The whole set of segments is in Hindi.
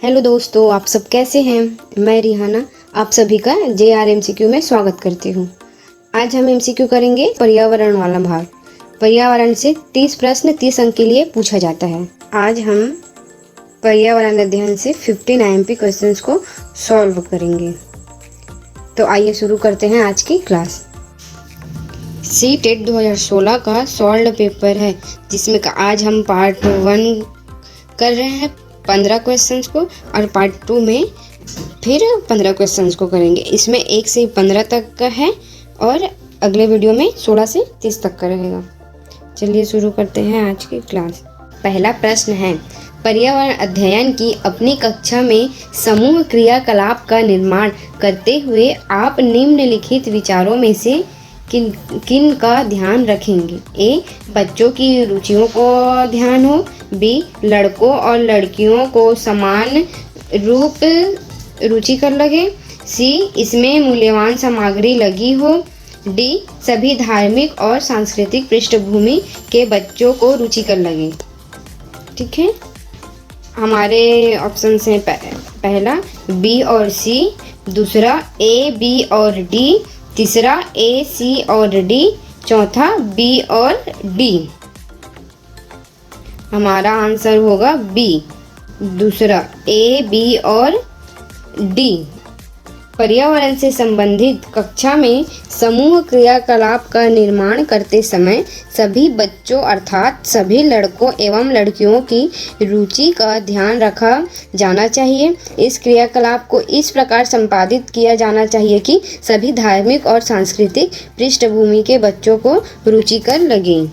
हेलो दोस्तों, आप सब कैसे हैं। मैं रिहाना आप सभी का JRMCQ में स्वागत करती हूँ। आज हम MCQ करेंगे पर्यावरण वाला भाग। पर्यावरण से 30 प्रश्न 30 अंक के लिए पूछा जाता है। आज हम पर्यावरण अध्ययन से 15 IMP क्वेश्चंस को सॉल्व करेंगे। तो आइए शुरू करते हैं आज की क्लास। CTET 2016 का सॉल्व पेपर है, जिसमें आज हम पार्ट 1 कर रहे हैं 15 क्वेश्चंस को, और पार्ट 2 में फिर 15 क्वेश्चंस को करेंगे। इसमें 1 से 15 तक का है और अगले वीडियो में 16 से 30 तक का रहेगा। चलिए शुरू करते हैं आज की क्लास। पहला प्रश्न है, पर्यावरण अध्ययन की अपनी कक्षा में समूह क्रियाकलाप का निर्माण करते हुए आप निम्नलिखित विचारों में से किन का ध्यान रखेंगे। ए, बच्चों की रुचियों को ध्यान हो। बी, लड़कों और लड़कियों को समान रूप रुचिकर लगे। सी, इसमें मूल्यवान सामग्री लगी हो। डी, सभी धार्मिक और सांस्कृतिक पृष्ठभूमि के बच्चों को रुचिकर लगे। ठीक है, हमारे ऑप्शन हैं पहला बी और सी, दूसरा ए, बी और डी, तीसरा ए, सी और डी, चौथा बी और डी। हमारा आंसर होगा बी, दूसरा ए, बी और डी। पर्यावरण से संबंधित कक्षा में समूह क्रियाकलाप का निर्माण करते समय सभी बच्चों अर्थात सभी लड़कों एवं लड़कियों की रुचि का ध्यान रखा जाना चाहिए। इस क्रियाकलाप को इस प्रकार संपादित किया जाना चाहिए कि सभी धार्मिक और सांस्कृतिक पृष्ठभूमि के बच्चों को रुचिकर लगे।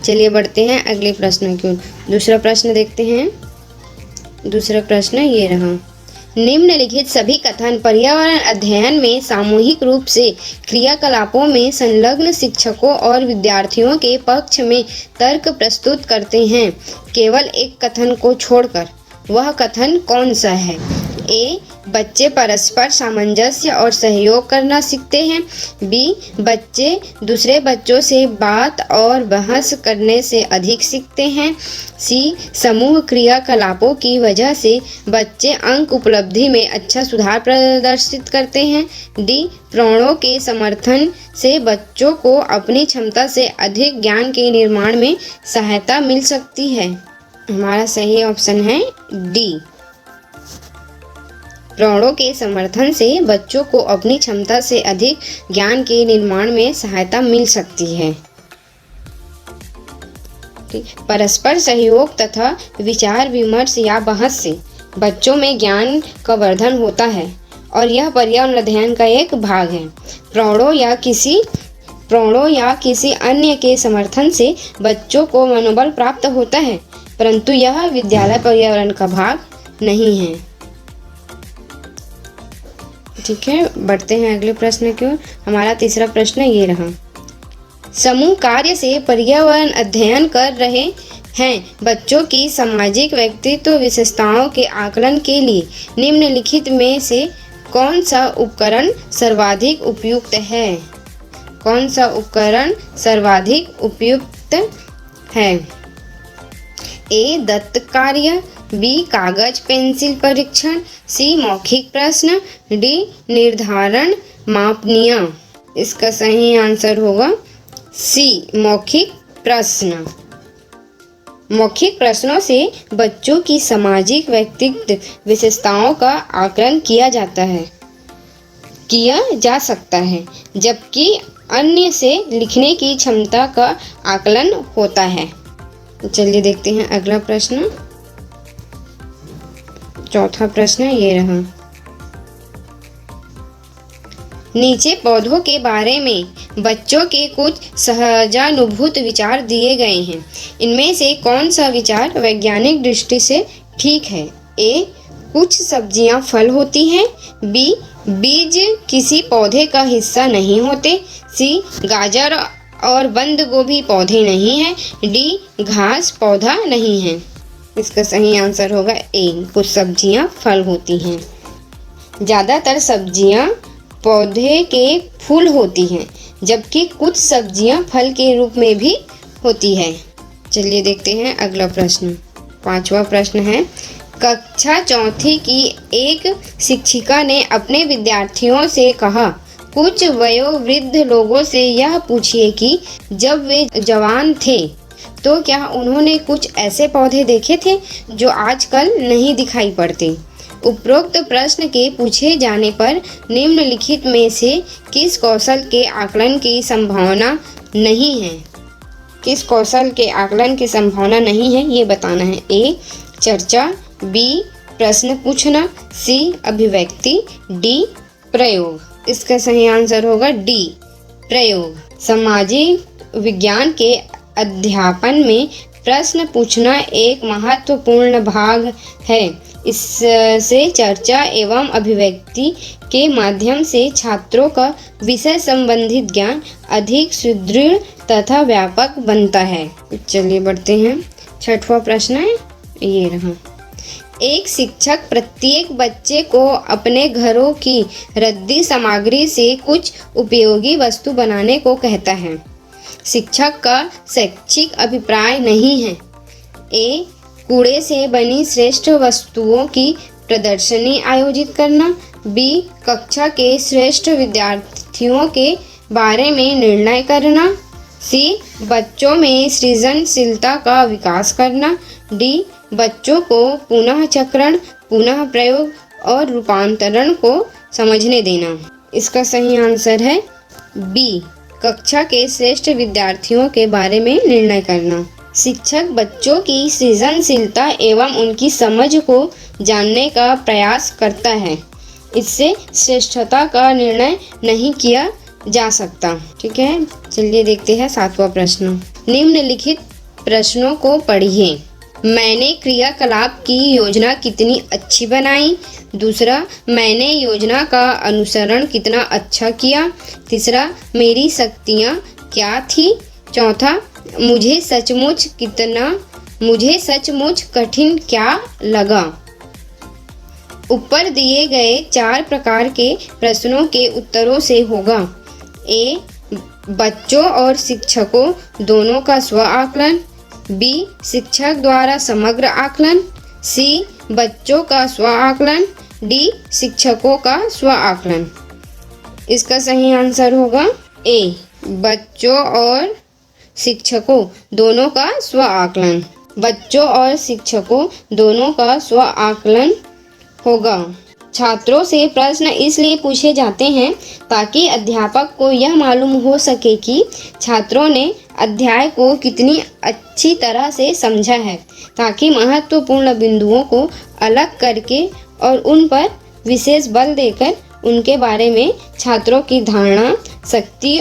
चलिए बढ़ते हैं अगले प्रश्न की ओर। दूसरा प्रश्न देखते हैं। दूसरा प्रश्न ये रहा, निम्नलिखित सभी कथन पर्यावरण अध्ययन में सामूहिक रूप से क्रियाकलापों में संलग्न शिक्षकों और विद्यार्थियों के पक्ष में तर्क प्रस्तुत करते हैं, केवल एक कथन को छोड़कर। वह कथन कौन सा है। ए, बच्चे परस्पर सामंजस्य और सहयोग करना सीखते हैं। बी, बच्चे दूसरे बच्चों से बात और बहस करने से अधिक सीखते हैं। सी, समूह क्रियाकलापों की वजह से बच्चे अंक उपलब्धि में अच्छा सुधार प्रदर्शित करते हैं। डी, प्राणों के समर्थन से बच्चों को अपनी क्षमता से अधिक ज्ञान के निर्माण में सहायता मिल सकती है। हमारा सही ऑप्शन है डी, प्राणों के समर्थन से बच्चों को अपनी क्षमता से अधिक ज्ञान के निर्माण में सहायता मिल सकती है। परस्पर सहयोग तथा विचार विमर्श या बहस से बच्चों में ज्ञान का वर्धन होता है और यह पर्यावरण अध्ययन का एक भाग है। प्राणों या किसी अन्य के समर्थन से बच्चों को मनोबल प्राप्त होता है, परंतु यह विद्यालय पर्यावरण का भाग नहीं है। ठीक है, बढ़ते हैं अगले प्रश्न की ओर। हमारा तीसरा प्रश्न ये रहा, समूह कार्य से पर्यावरण अध्ययन कर रहे हैं बच्चों की सामाजिक व्यक्तित्व विशेषताओं के आकलन के लिए निम्नलिखित में से कौन सा उपकरण सर्वाधिक उपयुक्त है। कौन सा उपकरण सर्वाधिक उपयुक्त है। ए, दत्त कार्य। बी, कागज पेंसिल परीक्षण। सी, मौखिक प्रश्न। डी, निर्धारण मापनियाँ। इसका सही आंसर होगा सी, मौखिक प्रश्न। मौखिक प्रश्नों से बच्चों की सामाजिक व्यक्तित्व विशेषताओं का आकलन किया जा सकता है, जबकि अन्य से लिखने की क्षमता का आकलन होता है। चलिए देखते हैं अगला प्रश्न। चौथा प्रश्न ये रहा, नीचे पौधों के बारे में बच्चों के कुछ सहजानुभूत विचार दिए गए हैं। इनमें से कौन सा विचार वैज्ञानिक दृष्टि से ठीक है। ए, कुछ सब्जियां फल होती हैं। बी, बीज किसी पौधे का हिस्सा नहीं होते। सी, गाजर और बंद गोभी पौधे नहीं हैं। डी, घास पौधा नहीं है। इसका सही आंसर होगा ए, कुछ सब्जियां फल होती हैं। ज़्यादातर सब्जियां पौधे के फूल होती हैं, जबकि कुछ सब्जियां फल के रूप में भी होती है। चलिए देखते हैं अगला प्रश्न। 5वां प्रश्न है, कक्षा चौथी की एक शिक्षिका ने अपने विद्यार्थियों से कहा, कुछ वयोवृद्ध लोगों से यह पूछिए कि जब वे जवान थे तो क्या उन्होंने कुछ ऐसे पौधे देखे थे जो आजकल नहीं दिखाई पड़ते। उपरोक्त प्रश्न के पूछे जाने पर निम्नलिखित में से किस कौशल के आकलन की संभावना नहीं है। किस कौशल के आकलन की संभावना नहीं है ये बताना है। ए चर्चा, बी प्रश्न पूछना, सी अभिव्यक्ति, डी प्रयोग। इसका सही आंसर होगा डी प्रयोग। सामाजिक विज्ञान के अध्यापन में प्रश्न पूछना एक महत्वपूर्ण भाग है। इससे चर्चा एवं अभिव्यक्ति के माध्यम से छात्रों का विषय संबंधित ज्ञान अधिक सुदृढ़ तथा व्यापक बनता है। चलिए बढ़ते हैं। छठवां प्रश्न है ये रहा। एक शिक्षक प्रत्येक बच्चे को अपने घरों की रद्दी सामग्री से कुछ उपयोगी वस्तु बनाने को कहता है। शिक्षक का शैक्षिक अभिप्राय नहीं है। ए कूड़े से बनी श्रेष्ठ वस्तुओं की प्रदर्शनी आयोजित करना, बी कक्षा के श्रेष्ठ विद्यार्थियों के बारे में निर्णय करना, सी बच्चों में सृजनशीलता का विकास करना, डी बच्चों को पुनः चक्रण, पुनः प्रयोग और रूपांतरण को समझने देना। इसका सही आंसर है बी कक्षा के श्रेष्ठ विद्यार्थियों के बारे में निर्णय करना। शिक्षक बच्चों की सृजनशीलता एवं उनकी समझ को जानने का प्रयास करता है। इससे श्रेष्ठता का निर्णय नहीं किया जा सकता। ठीक है, चलिए देखते हैं सातवां प्रश्न। निम्नलिखित प्रश्नों को पढ़िए। मैंने क्रियाकलाप की योजना कितनी अच्छी बनाई। दूसरा, मैंने योजना का अनुसरण कितना अच्छा किया। तीसरा, मेरी शक्तियाँ क्या थी। चौथा, मुझे सचमुच कठिन क्या लगा। ऊपर दिए गए 4 प्रकार के प्रश्नों के उत्तरों से होगा। ए बच्चों और शिक्षकों दोनों का स्व आकलन, बी शिक्षक द्वारा समग्र आकलन, सी बच्चों का स्व आकलन, डी शिक्षकों का स्व आकलन। इसका सही आंसर होगा ए बच्चों और शिक्षकों दोनों का स्व आकलन। बच्चों और शिक्षकों दोनों का स्व आकलन होगा। छात्रों से प्रश्न इसलिए पूछे जाते हैं ताकि अध्यापक को यह मालूम हो सके कि छात्रों ने अध्याय को कितनी अच्छी तरह से समझा है, ताकि महत्वपूर्ण बिंदुओं को अलग करके और उन पर विशेष बल देकर उनके बारे में छात्रों की धारणा शक्ति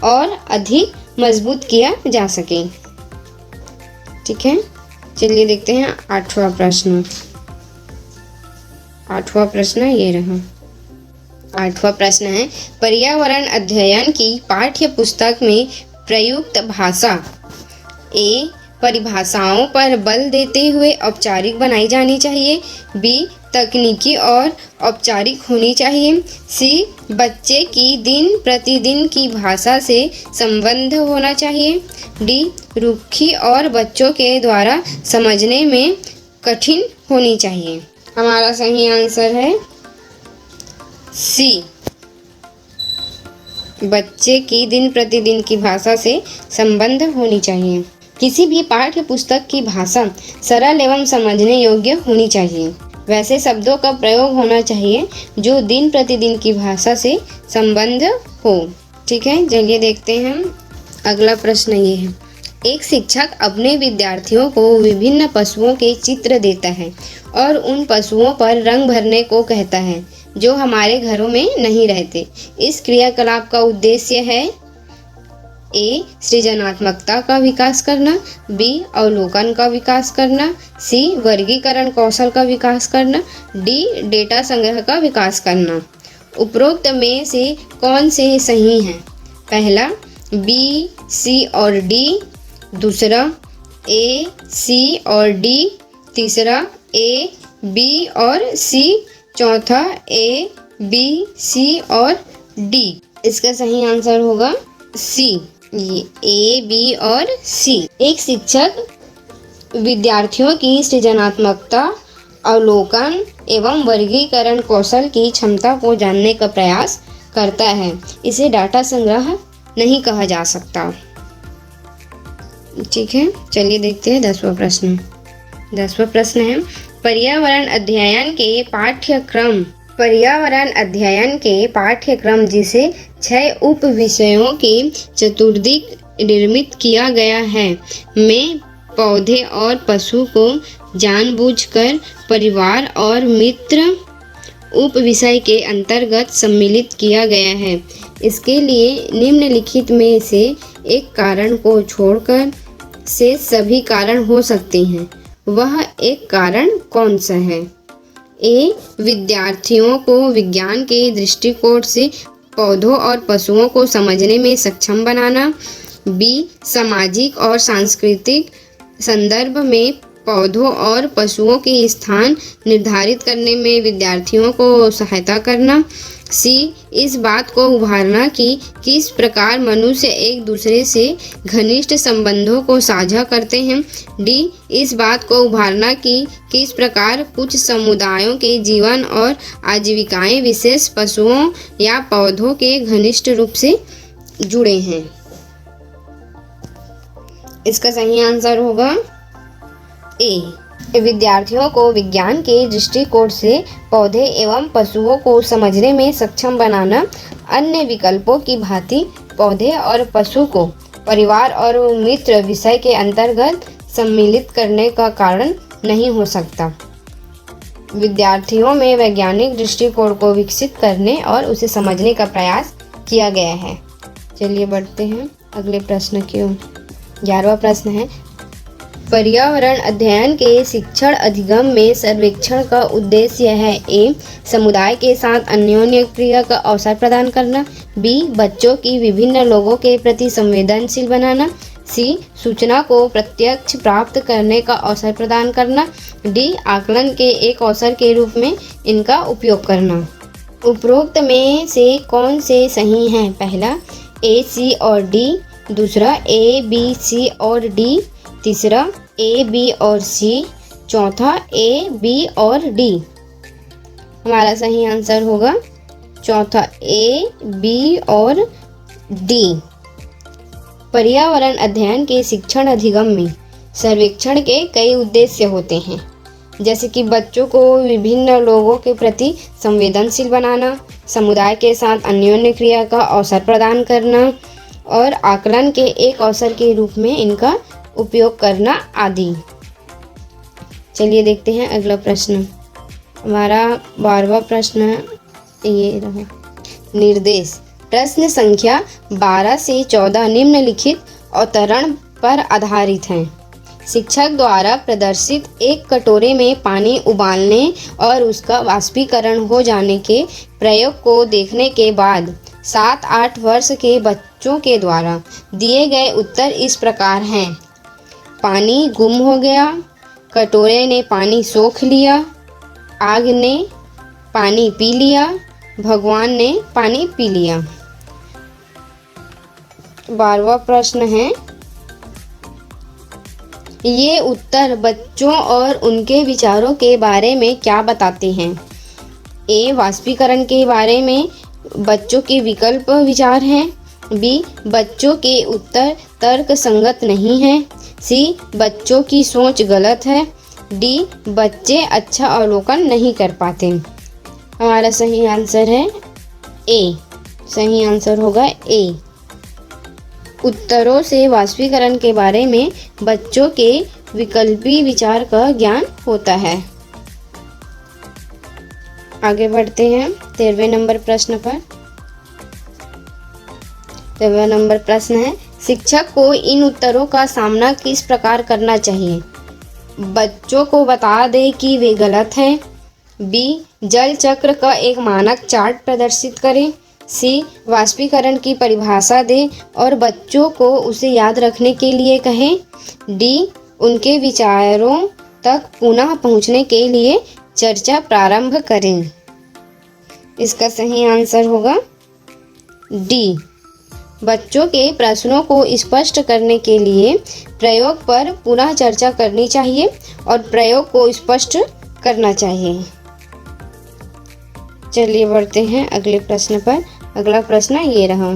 और अधिक मजबूत किया जा सके। ठीक है, चलिए देखते हैं 8वां प्रश्न। 8वां प्रश्न ये रहा। 8वां प्रश्न है, पर्यावरण अध्ययन की पाठ्य पुस्तक में प्रयुक्त भाषा। ए परिभाषाओं पर बल देते हुए औपचारिक बनाई जानी चाहिए, बी तकनीकी और औपचारिक होनी चाहिए, सी बच्चे की दिन प्रतिदिन की भाषा से संबंध होना चाहिए, डी रुखी और बच्चों के द्वारा समझने में कठिन होनी चाहिए। हमारा सही आंसर है सी बच्चे की दिन प्रतिदिन की भाषा से संबंध होनी चाहिए। किसी भी पाठ्य पुस्तक की भाषा सरल एवं समझने योग्य होनी चाहिए। वैसे शब्दों का प्रयोग होना चाहिए जो दिन प्रतिदिन की भाषा से संबंध हो। ठीक है, चलिए देखते हैं अगला प्रश्न ये है। एक शिक्षक अपने विद्यार्थियों को विभिन्न पशुओं के चित्र देता है और उन पशुओं पर रंग भरने को कहता है जो हमारे घरों में नहीं रहते। इस क्रियाकलाप का उद्देश्य है ए सृजनात्मकता का विकास करना, बी अवलोकन का विकास करना, सी वर्गीकरण कौशल का विकास करना, डी डेटा संग्रह का विकास करना। उपरोक्त में से कौन से सही हैं? पहला बी, सी और डी, दूसरा ए, सी और डी, तीसरा ए, बी और सी, चौथा ए, बी, सी और डी। इसका सही आंसर होगा सी, ये ए, बी और सी। एक शिक्षक विद्यार्थियों की सृजनात्मकता अवलोकन एवं वर्गीकरण कौशल की क्षमता को जानने का प्रयास करता है। इसे डाटा संग्रह नहीं कहा जा सकता। ठीक है, चलिए देखते हैं 10वां प्रश्न। 10वां प्रश्न है पर्यावरण अध्ययन के पाठ्यक्रम जिसे 6 उप विषयों के चतुर्दिक निर्मित किया गया है में पौधे और पशु को जानबूझकर परिवार और मित्र उप विषय के अंतर्गत सम्मिलित किया गया है। इसके लिए निम्नलिखित में से एक कारण को छोड़कर से सभी कारण हो सकते हैं। वह एक कारण कौन सा है? ए. विद्यार्थियों को विज्ञान के दृष्टिकोण से पौधों और पशुओं को समझने में सक्षम बनाना। बी. सामाजिक और सांस्कृतिक संदर्भ में पौधों और पशुओं के स्थान निर्धारित करने में विद्यार्थियों को सहायता करना। सी. इस बात को उभारना कि किस प्रकार मनुष्य एक दूसरे से घनिष्ठ संबंधों को साझा करते हैं। डी. इस बात को उभारना कि किस प्रकार कुछ समुदायों के जीवन और आजीविकाएं विशेष पशुओं या पौधों के घनिष्ठ रूप से जुड़े हैं। इसका सही आंसर होगा ए. विद्यार्थियों को विज्ञान के दृष्टिकोण से पौधे एवं पशुओं को समझने में सक्षम बनाना अन्य विकल्पों की भांति पौधे और पशु को परिवार और मित्र विषय के अंतर्गत सम्मिलित करने का कारण नहीं हो सकता। विद्यार्थियों में वैज्ञानिक दृष्टिकोण को विकसित करने और उसे समझने का प्रयास किया गया है। चलिए बढ़ते हैं अगले प्रश्न की ओर। 11वां प्रश्न है पर्यावरण अध्ययन के शिक्षण अधिगम में सर्वेक्षण का उद्देश्य है। ए. समुदाय के साथ अन्योन्य क्रिया का अवसर प्रदान करना। बी. बच्चों की विभिन्न लोगों के प्रति संवेदनशील बनाना। सी. सूचना को प्रत्यक्ष प्राप्त करने का अवसर प्रदान करना। डी. आकलन के एक अवसर के रूप में इनका उपयोग करना। उपरोक्त में से कौन से सही हैं? पहला ए, सी और डी। दूसरा ए, बी, सी और डी। तीसरा ए, बी और सी। चौथा ए, बी और डी। हमारा सही आंसर होगा चौथा ए, बी और डी। पर्यावरण अध्ययन के शिक्षण अधिगम में सर्वेक्षण के कई उद्देश्य होते हैं, जैसे कि बच्चों को विभिन्न लोगों के प्रति संवेदनशील बनाना, समुदाय के साथ अन्योन्य क्रिया का अवसर प्रदान करना और आकलन के एक अवसर के रूप में इनका उपयोग करना आदि। चलिए देखते हैं अगला प्रश्न। हमारा 12वां प्रश्न ये रहा। निर्देश प्रश्न संख्या 12 से 14 निम्नलिखित अवतरण पर आधारित हैं। शिक्षक द्वारा प्रदर्शित एक कटोरे में पानी उबालने और उसका वाष्पीकरण हो जाने के प्रयोग को देखने के बाद 7-8 वर्ष के बच्चों के द्वारा दिए गए उत्तर इस प्रकार हैं। पानी गुम हो गया, कटोरे ने पानी सोख लिया, आग ने पानी पी लिया, भगवान ने पानी पी लिया। 12वां प्रश्न है ये उत्तर बच्चों और उनके विचारों के बारे में क्या बताते हैं? ए. वाष्पीकरण के बारे में बच्चों के विकल्प विचार हैं। बी. बच्चों के उत्तर तर्क संगत नहीं हैं। सी. बच्चों की सोच गलत है। डी. बच्चे अच्छा अवलोकन नहीं कर पाते। हमारा सही आंसर है ए। सही आंसर होगा ए। उत्तरों से वाष्पीकरण के बारे में बच्चों के विकल्पी विचार का ज्ञान होता है। आगे बढ़ते हैं 13वें नंबर प्रश्न पर। 13वां नंबर प्रश्न है शिक्षक को इन उत्तरों का सामना किस प्रकार करना चाहिए? बच्चों को बता दे कि वे गलत हैं। बी. जल चक्र का एक मानक चार्ट प्रदर्शित करें। सी. वाष्पीकरण की परिभाषा दे और बच्चों को उसे याद रखने के लिए कहें। डी. उनके विचारों तक पुनः पहुंचने के लिए चर्चा प्रारंभ करें। इसका सही आंसर होगा डी। बच्चों के प्रश्नों को स्पष्ट करने के लिए प्रयोग पर पुनः चर्चा करनी चाहिए और प्रयोग को स्पष्ट करना चाहिए। चलिए बढ़ते हैं अगले प्रश्न पर। अगला प्रश्न ये रहा।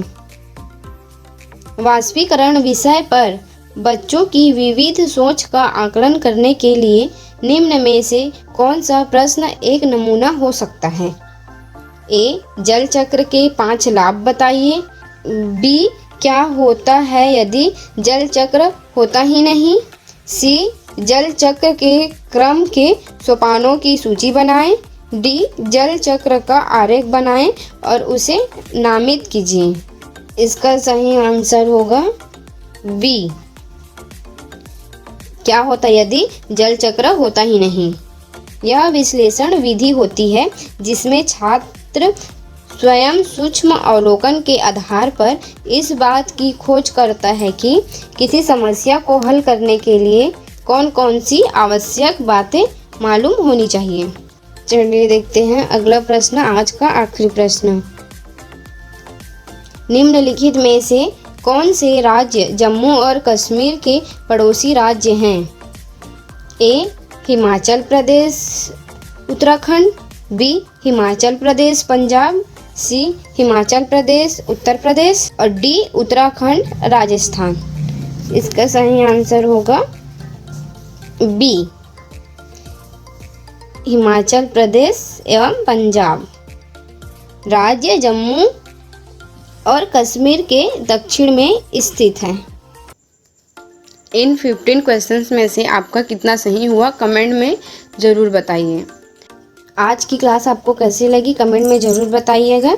वाष्पीकरण विषय पर बच्चों की विविध सोच का आकलन करने के लिए निम्न में से कौन सा प्रश्न एक नमूना हो सकता है? ए, जल चक्र के 5 लाभ बताइए। बी, क्या होता है यदि जल चक्र होता ही नहीं? सी, जल चक्र के क्रम के सोपानों की सूची बनाएं। डी, जल चक्र का आरेख बनाएं और उसे नामित कीजिए। इसका सही आंसर होगा बी, क्या होता यदि जल चक्र होता ही नहीं। यह विश्लेषण विधि होती है जिसमें छात्र स्वयं सूक्ष्म अवलोकन के आधार पर इस बात की खोज करता है कि किसी समस्या को हल करने के लिए कौन कौन सी आवश्यक बातें मालूम होनी चाहिए। चलिए देखते हैं अगला प्रश्न, आज का आखिरी प्रश्न। निम्नलिखित में से कौन से राज्य जम्मू और कश्मीर के पड़ोसी राज्य हैं? ए, हिमाचल प्रदेश उत्तराखंड। बी, हिमाचल प्रदेश पंजाब। सी, हिमाचल प्रदेश उत्तर प्रदेश और डी, उत्तराखंड राजस्थान। इसका सही आंसर होगा बी, हिमाचल प्रदेश एवं पंजाब। राज्य जम्मू और कश्मीर के दक्षिण में स्थित है। इन 15 क्वेश्चंस में से आपका कितना सही हुआ कमेंट में ज़रूर बताइए। आज की क्लास आपको कैसी लगी कमेंट में ज़रूर बताइएगा।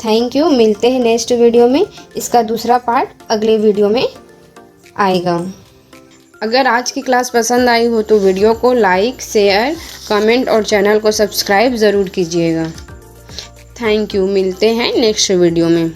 Thank you. मिलते हैं नेक्स्ट वीडियो में। इसका दूसरा पार्ट अगले वीडियो में आएगा। अगर आज की क्लास पसंद आई हो तो वीडियो को लाइक, शेयर, कमेंट और चैनल को सब्सक्राइब ज़रूर कीजिएगा। Thank you. मिलते हैं नेक्स्ट वीडियो में।